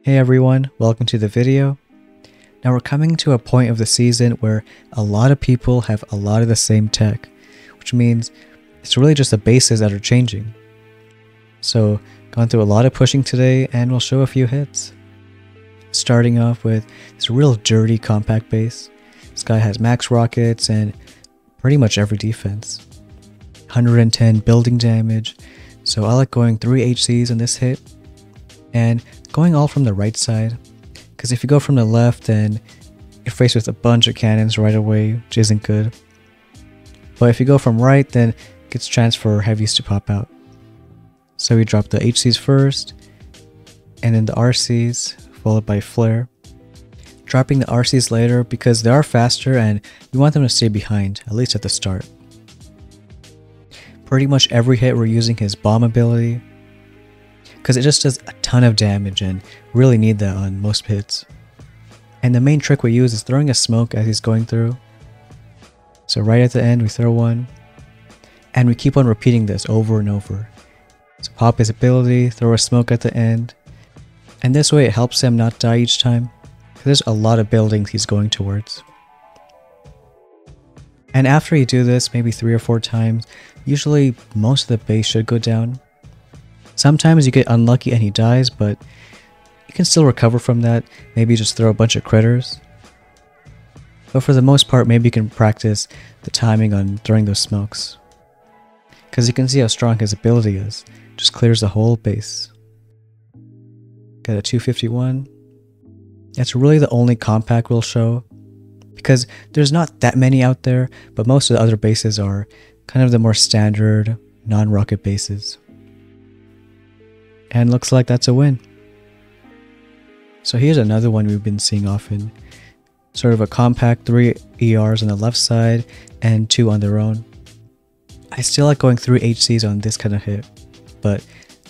Hey everyone, welcome to the video. Now we're coming to a point of the season where a lot of people have a lot of the same tech, which means it's really just the bases that are changing. So, gone through a lot of pushing today and we'll show a few hits. Starting off with this real dirty compact base. This guy has max rockets and pretty much every defense. 110 building damage, so I like going 3 HCs on this hit. And going all from the right side, because if you go from the left then you're faced with a bunch of cannons right away, which isn't good. But if you go from right, then it gets chance for heavies to pop out. So we drop the HCs first, and then the RCs, followed by flare. Dropping the RCs later because they are faster and we want them to stay behind, at least at the start. Pretty much every hit we're using his bomb ability, because it just does a ton of damage and really need that on most hits. And the main trick we use is throwing a smoke as he's going through. So right at the end we throw one, and we keep on repeating this over and over. So pop his ability, throw a smoke at the end, and this way it helps him not die each time, because there's a lot of buildings he's going towards. And after you do this maybe 3 or 4 times, usually most of the base should go down. Sometimes you get unlucky and he dies, but you can still recover from that, maybe just throw a bunch of critters. But for the most part, maybe you can practice the timing on throwing those smokes. Because you can see how strong his ability is, just clears the whole base. Got a 251. That's really the only compact we'll show, because there's not that many out there, but most of the other bases are kind of the more standard, non-rocket bases. And looks like that's a win. So here's another one we've been seeing often. Sort of a compact 3 ERs on the left side and 2 on their own. I still like going 3 HCs on this kind of hit, but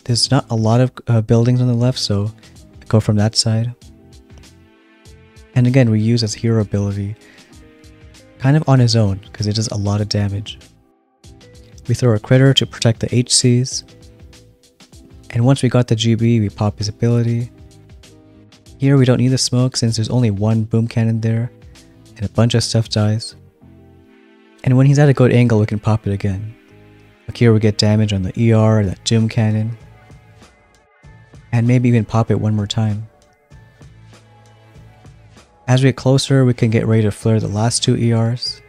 there's not a lot of buildings on the left, so I go from that side. And again, we use his hero ability kind of on his own because it does a lot of damage. We throw a critter to protect the HCs. And once we got the GB, we pop his ability. Here we don't need the smoke since there's only one boom cannon there, and a bunch of stuff dies. And when he's at a good angle, we can pop it again. Like here we get damage on the ER, that doom cannon, and maybe even pop it one more time. As we get closer, we can get ready to flare the last 2 ERs.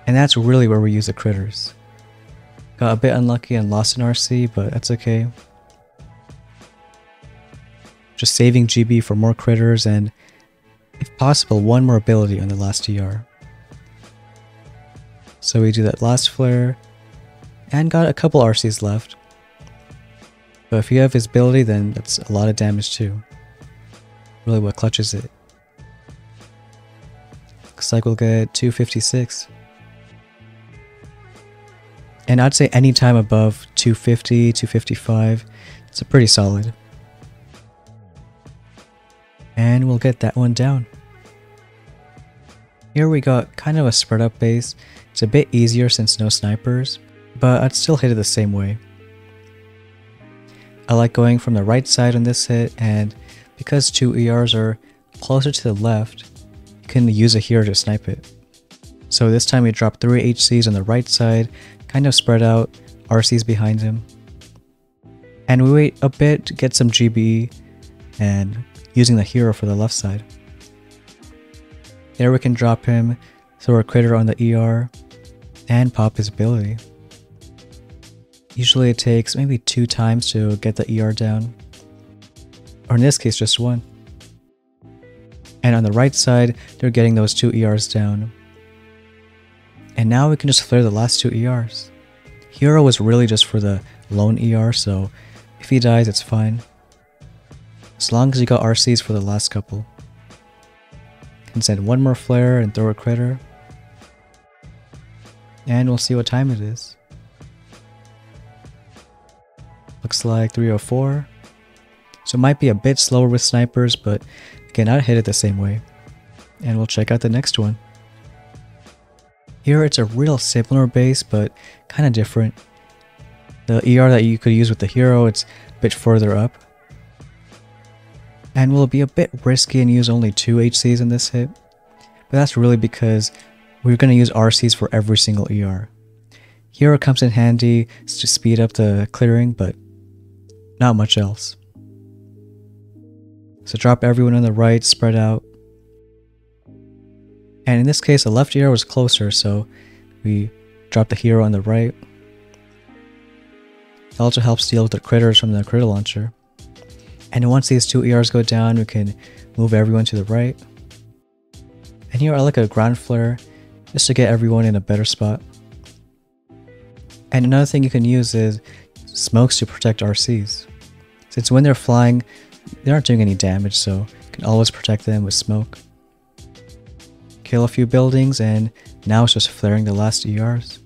And that's really where we use the critters. Got a bit unlucky and lost an RC, but that's okay. Just saving GB for more critters and, if possible, one more ability on the last ER. So we do that last flare, and got a couple RCs left. But if you have his ability, then that's a lot of damage too. Really what clutches it. Looks like we'll get 256. And I'd say any time above 250, 255, it's a pretty solid. And we'll get that one down. Here we got kind of a spread up base. It's a bit easier since no snipers, but I'd still hit it the same way. I like going from the right side on this hit, and because 2 ERs are closer to the left, you can use a hero to snipe it. So this time we drop 3 HCs on the right side, kind of spread out, RCs behind him. And we wait a bit to get some GB and using the hero for the left side. There we can drop him, throw a critter on the ER, and pop his ability. Usually it takes maybe 2 times to get the ER down, or in this case just 1. And on the right side, they're getting those 2 ERs down. And now we can just flare the last 2 ERs. Hero was really just for the lone ER, so if he dies, it's fine. As long as you got RCs for the last couple. Can send one more flare and throw a critter. And we'll see what time it is. Looks like 304. So it might be a bit slower with snipers, but again, I'd hit it the same way. And we'll check out the next one. Here it's a real similar base, but kind of different. The ER that you could use with the hero, it's a bit further up. And we'll be a bit risky and use only 2 HCs in this hit, but that's really because we're going to use RCs for every single ER. Hero comes in handy to speed up the clearing, but not much else. So drop everyone on the right, spread out. And in this case, the left ER was closer, so we drop the hero on the right. It also helps deal with the critters from the critter launcher. And once these 2 ERs go down, we can move everyone to the right. And here I like a ground flare, just to get everyone in a better spot. And another thing you can use is smokes to protect RCs. Since when they're flying, they aren't doing any damage, so you can always protect them with smoke. Kill a few buildings, and now it's just flaring the last ERs.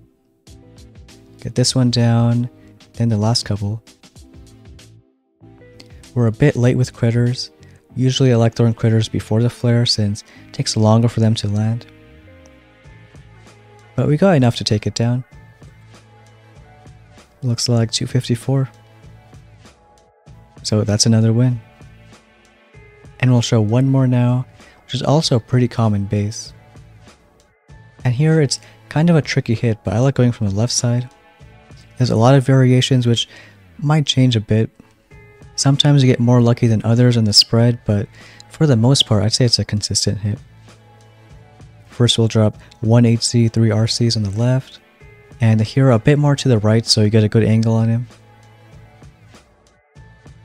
Get this one down, then the last couple. We're a bit late with critters. Usually I like throwing critters before the flare since it takes longer for them to land. But we got enough to take it down. Looks like 254. So that's another win. And we'll show one more now, which is also a pretty common base. And here it's kind of a tricky hit, but I like going from the left side. There's a lot of variations which might change a bit. Sometimes you get more lucky than others on the spread, but for the most part I'd say it's a consistent hit. First we'll drop 1 HC, 3 RCs on the left, and the hero a bit more to the right so you get a good angle on him.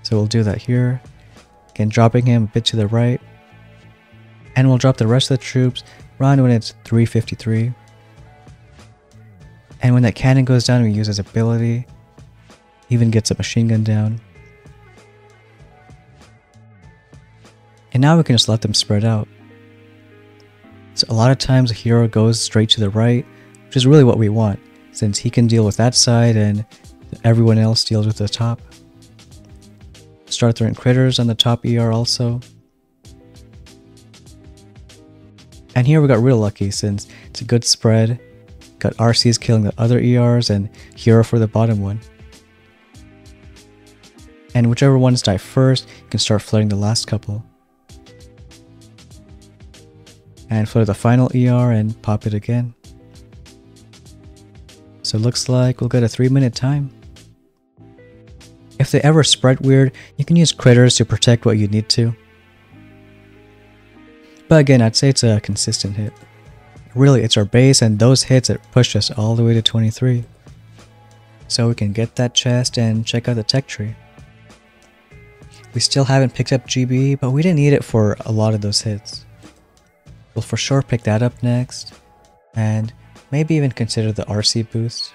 So we'll do that here. Again, dropping him a bit to the right. And we'll drop the rest of the troops around when it's 353. And when that cannon goes down, we use his ability. Even gets a machine gun down. And now we can just let them spread out. So a lot of times the hero goes straight to the right, which is really what we want, since he can deal with that side and everyone else deals with the top. Start throwing critters on the top ER also. And here we got real lucky since it's a good spread. Got RCs killing the other ERs and hero for the bottom one. And whichever ones die first, you can start flaring the last couple. And flare the final ER and pop it again. So it looks like we'll get a 3-minute time. If they ever spread weird, you can use critters to protect what you need to. But again, I'd say it's a consistent hit. Really, it's our base and those hits that pushed us all the way to 23. So we can get that chest and check out the tech tree. We still haven't picked up GB, but we didn't need it for a lot of those hits. We'll for sure pick that up next, and maybe even consider the RC boost.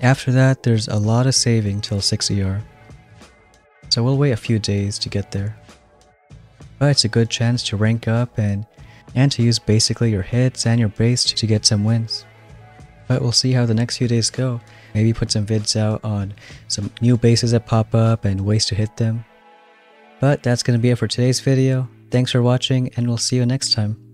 After that, there's a lot of saving till 6 ER, so we'll wait a few days to get there. But it's a good chance to rank up and to use basically your hits and your base to get some wins. But we'll see how the next few days go. Maybe put some vids out on some new bases that pop up and ways to hit them. But that's going to be it for today's video. Thanks for watching, and we'll see you next time.